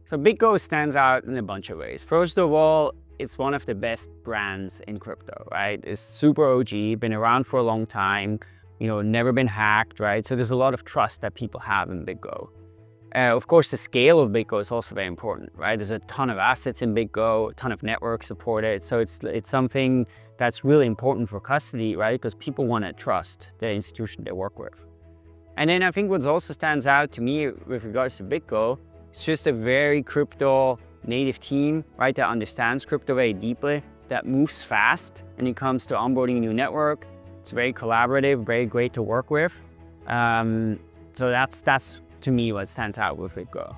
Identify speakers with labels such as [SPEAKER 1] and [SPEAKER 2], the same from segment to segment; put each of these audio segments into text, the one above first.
[SPEAKER 1] So BitGo stands out in a bunch of ways. First of all, it's one of the best brands in crypto, right? It's super OG, been around for a long time, never been hacked, right? So there's a lot of trust that people have in BitGo. Of course, the scale of BitGo is also very important, right? There's a ton of assets in BitGo, a ton of networks supported. So it's something that's really important for custody, right? Because people want to trust the institution they work with. And then I think what also stands out to me with regards to BitGo, it's just a very crypto native team, right? That understands crypto very deeply, that moves fast when it comes to onboarding a new network. It's very collaborative, very great to work with. So that's to me what stands out with BitGo.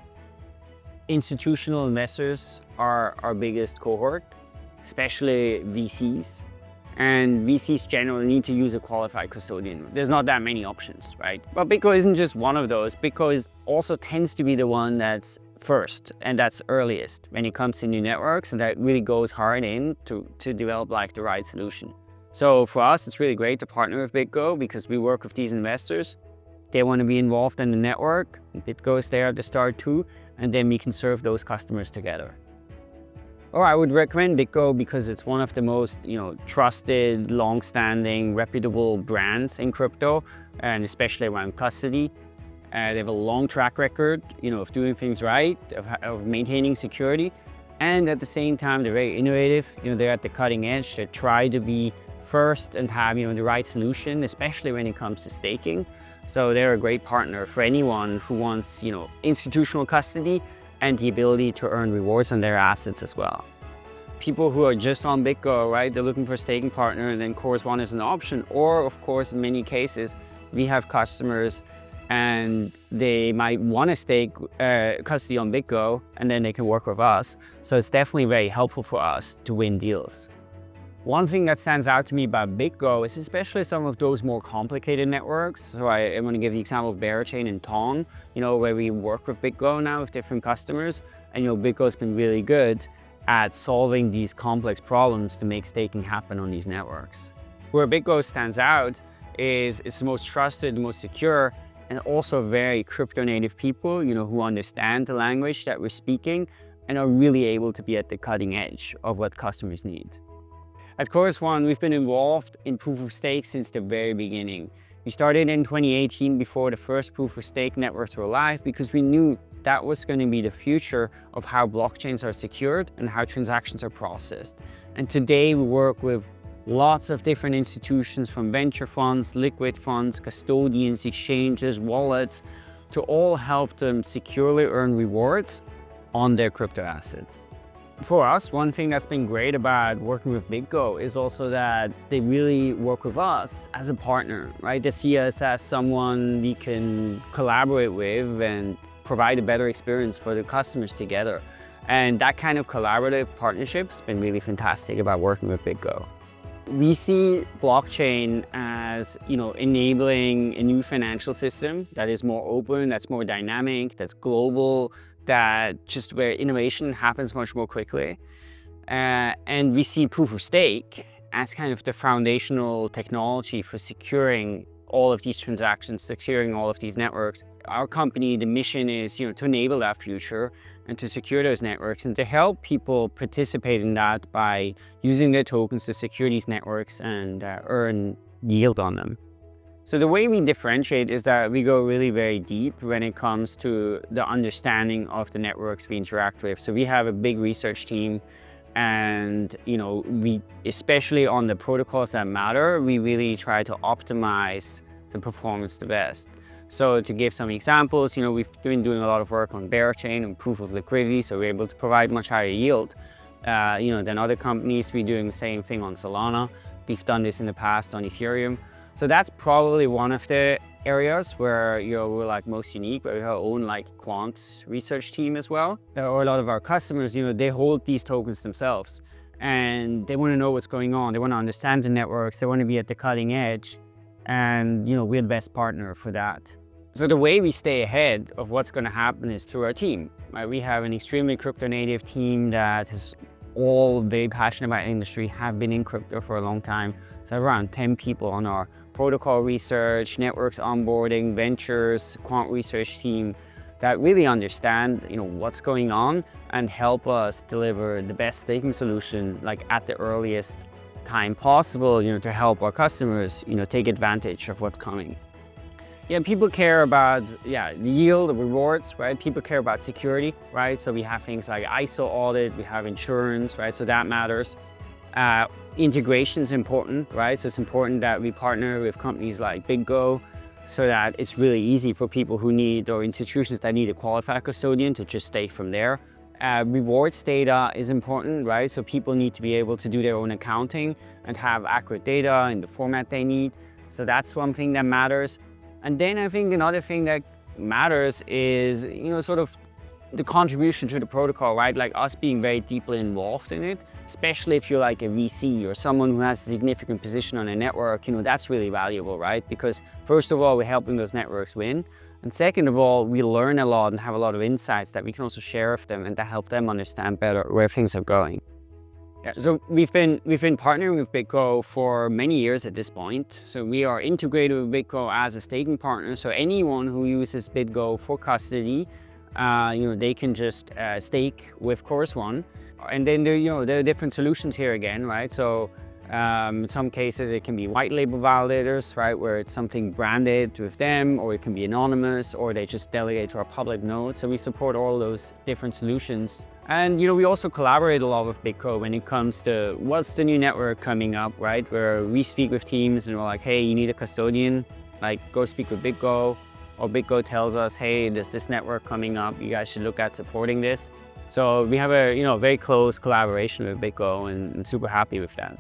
[SPEAKER 1] Institutional investors are our biggest cohort, especially VCs. And VCs generally need to use a qualified custodian. There's not that many options, right? But BitGo isn't just one of those. BitGo also tends to be the one that's first and that's earliest when it comes to new networks, and that really goes hard in to develop like the right solution. So for us, it's really great to partner with BitGo because we work with these investors. They want to be involved in the network. BitGo is there at the start too, and then we can serve those customers together. Or I would recommend BitGo because it's one of the most trusted, long-standing, reputable brands in crypto, and especially around custody. They have a long track record of doing things right, of maintaining security, and at the same time they're very innovative. They're at the cutting edge. They try to be first and have the right solution, especially when it comes to staking. So they're a great partner for anyone who wants institutional custody and the ability to earn rewards on their assets as well. People who are just on BitGo, right, they're looking for a staking partner, and then Chorus One is an option. Or of course, in many cases, we have customers and they might want to stake custody on BitGo, and then they can work with us. So it's definitely very helpful for us to win deals. One thing that stands out to me about BitGo is especially some of those more complicated networks. So I want to give the example of Berachain and Tong, where we work with BitGo now with different customers. And BitGo's been really good at solving these complex problems to make staking happen on these networks. Where BitGo stands out is it's the most trusted, the most secure, and also very crypto native people, who understand the language that we're speaking and are really able to be at the cutting edge of what customers need. At Chorus One, we've been involved in proof of stake since the very beginning. We started in 2018 before the first proof of stake networks were live because we knew that was going to be the future of how blockchains are secured and how transactions are processed. And today we work with lots of different institutions, from venture funds, liquid funds, custodians, exchanges, wallets, to all help them securely earn rewards on their crypto assets. For us, one thing that's been great about working with BitGo is also that they really work with us as a partner, right? They see us as someone we can collaborate with and provide a better experience for the customers together. And that kind of collaborative partnership has been really fantastic about working with BitGo. We see blockchain as, enabling a new financial system that is more open, that's more dynamic, that's global, that just where innovation happens much more quickly. And we see proof of stake as kind of the foundational technology for securing all of these transactions, securing all of these networks. Our company, the mission is, to enable that future and to secure those networks and to help people participate in that by using their tokens to secure these networks and earn yield on them. So the way we differentiate is that we go really very deep when it comes to the understanding of the networks we interact with. So we have a big research team, and we, especially on the protocols that matter, we really try to optimize the performance the best. So to give some examples, we've been doing a lot of work on Berachain and proof of liquidity, so we're able to provide much higher yield than other companies. We're doing the same thing on Solana. We've done this in the past on Ethereum. So that's probably one of the areas where we're like most unique, where we have our own quant research team as well. Or a lot of our customers, they hold these tokens themselves and they want to know what's going on. They want to understand the networks. They want to be at the cutting edge, and we're the best partner for that. So the way we stay ahead of what's going to happen is through our team. We have an extremely crypto native team that is all very passionate about the industry, have been in crypto for a long time. So around 10 people on our protocol research, networks onboarding, ventures, quant research team. that really understand, what's going on and help us deliver the best staking solution like at the earliest time possible, to help our customers, take advantage of what's coming. Yeah, people care about, the yield, the rewards, right? People care about security, right? So we have things like ISO audit, we have insurance, right? So that matters. Integration is important, right? So it's important that we partner with companies like BitGo so that it's really easy for people who need, or institutions that need a qualified custodian to just stake from there. Rewards data is important, right? So people need to be able to do their own accounting and have accurate data in the format they need. So that's one thing that matters. And then I think another thing that matters is, sort of the contribution to the protocol, right? Like us being very deeply involved in it, especially if you're like a VC or someone who has a significant position on a network, that's really valuable, right? Because first of all, we're helping those networks win. And second of all, we learn a lot and have a lot of insights that we can also share with them and that help them understand better where things are going. Yeah, so we've been partnering with BitGo for many years at this point. So we are integrated with BitGo as a staking partner. So anyone who uses BitGo for custody, they can just stake with Chorus One. And then there are different solutions here again, right? So in some cases it can be white label validators, right? Where it's something branded with them, or it can be anonymous, or they just delegate to our public node. So we support all those different solutions. And we also collaborate a lot with BitGo when it comes to what's the new network coming up, right? Where we speak with teams and we're like, hey, you need a custodian, like go speak with BitGo. Or BitGo tells us, hey, there's this network coming up, you guys should look at supporting this. So we have a very close collaboration with BitGo, and I'm super happy with that.